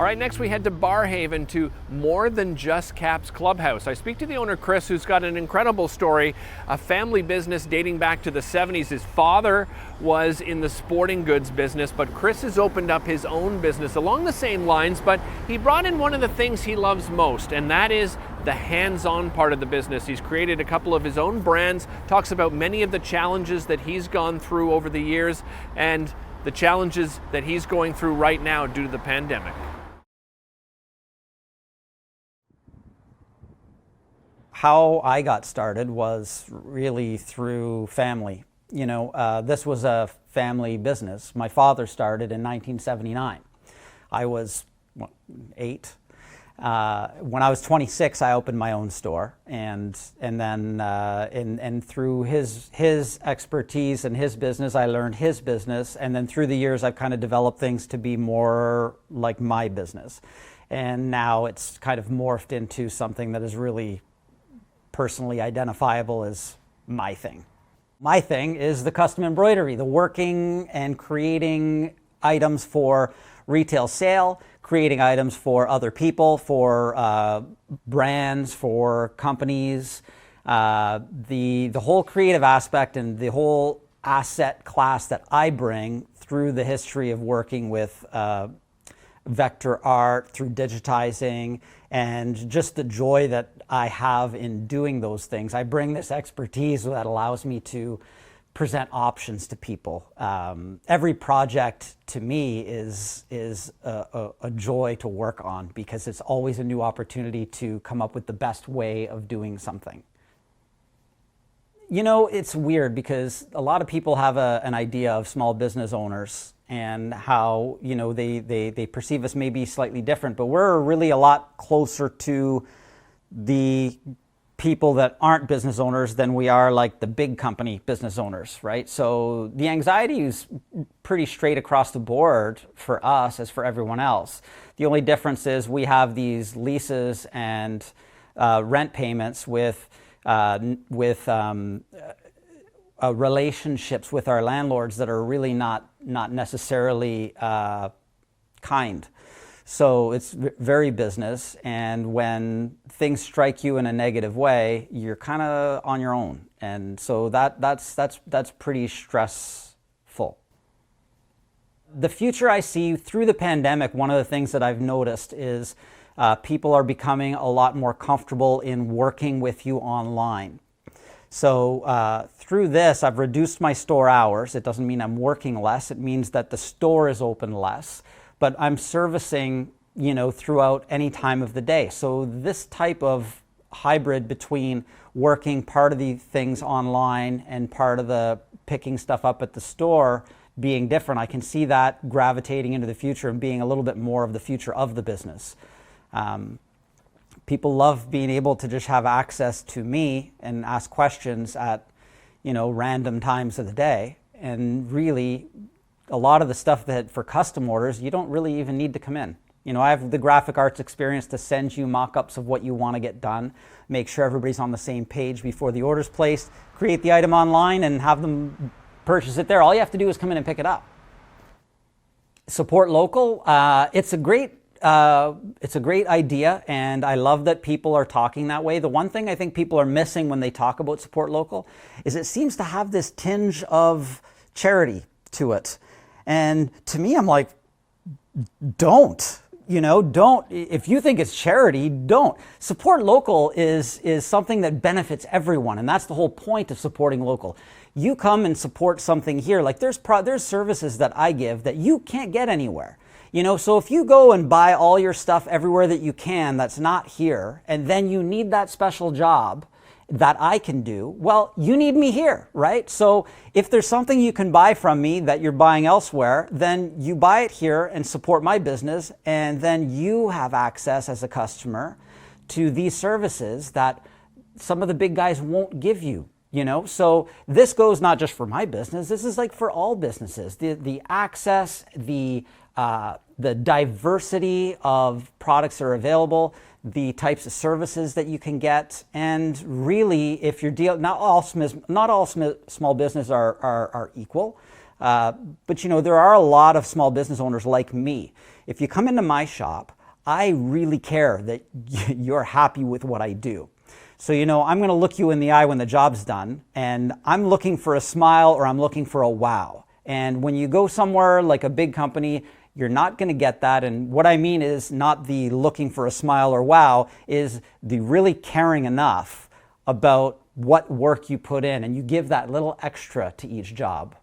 All right, next we head to Barrhaven to More Than Just Caps Clubhouse. I speak to the owner, Chris, who's got an incredible story, a family business dating back to the 70s. His father was in the sporting goods business, but Chris has opened up his own business along the same lines, but he brought in one of the things he loves most, and that is the hands-on part of the business. He's created a couple of his own brands, talks about many of the challenges that he's gone through over the years, and the challenges that he's going through right now due to the pandemic. How I got started was really through family. This was a family business. My father started in 1979. I was 8. When I was 26, I opened my own store, and then through his expertise and his business, I learned his business, and then through the years, I've kind of developed things to be more like my business, and now it's kind of morphed into something that is really personally identifiable as my thing. My thing is the custom embroidery, the working and creating items for retail sale, creating items for other people, for brands, for companies, the whole creative aspect and the whole asset class that I bring through the history of working with vector art, through digitizing, and just the joy that I have in doing those things. I bring this expertise that allows me to present options to people. Every project to me is a joy to work on, because it's always a new opportunity to come up with the best way of doing something. It's weird because a lot of people have an idea of small business owners and how they perceive us maybe slightly different, but we're really a lot closer to the people that aren't business owners than we are like the big company business owners, right? So the anxiety is pretty straight across the board for us as for everyone else. The only difference is we have these leases and rent payments with relationships with our landlords that are really not necessarily kind. So it's very business, and when things strike you in a negative way, you're kind of on your own, and so that's pretty stressful. The future I see through the pandemic, one of the things that I've noticed is people are becoming a lot more comfortable in working with you online. So through this, I've reduced my store hours. It doesn't mean I'm working less. It means that the store is open less, but I'm servicing, throughout any time of the day. So this type of hybrid between working part of the things online and part of the picking stuff up at the store being different, I can see that gravitating into the future and being a little bit more of the future of the business. People love being able to just have access to me and ask questions at, random times of the day. And really, a lot of the stuff that for custom orders, you don't really even need to come in. I have the graphic arts experience to send you mock-ups of what you want to get done, make sure everybody's on the same page before the order's placed, create the item online and have them purchase it there. All you have to do is come in and pick it up. Support local. It's a great idea, and I love that people are talking that way. The one thing I think people are missing when they talk about support local is it seems to have this tinge of charity to it. And to me, I'm like, don't. Don't. If you think it's charity, don't. Support local is something that benefits everyone, and that's the whole point of supporting local. You come and support something here, like there's services that I give that you can't get anywhere. So if you go and buy all your stuff everywhere that you can that's not here, and then you need that special job that I can do, well, you need me here, right? So if there's something you can buy from me that you're buying elsewhere, then you buy it here and support my business, and then you have access as a customer to these services that some of the big guys won't give you. So this goes not just for my business, this is like for all businesses. The access, the diversity of products that are available, the types of services that you can get, and really, if you're not all small business are equal, but there are a lot of small business owners like me. if you come into my shop, I really care that you're happy with what I do. So, I'm going to look you in the eye when the job's done, and I'm looking for a smile or I'm looking for a wow. And when you go somewhere like a big company, you're not going to get that. And what I mean is not the looking for a smile or wow, is the really caring enough about what work you put in, and you give that little extra to each job.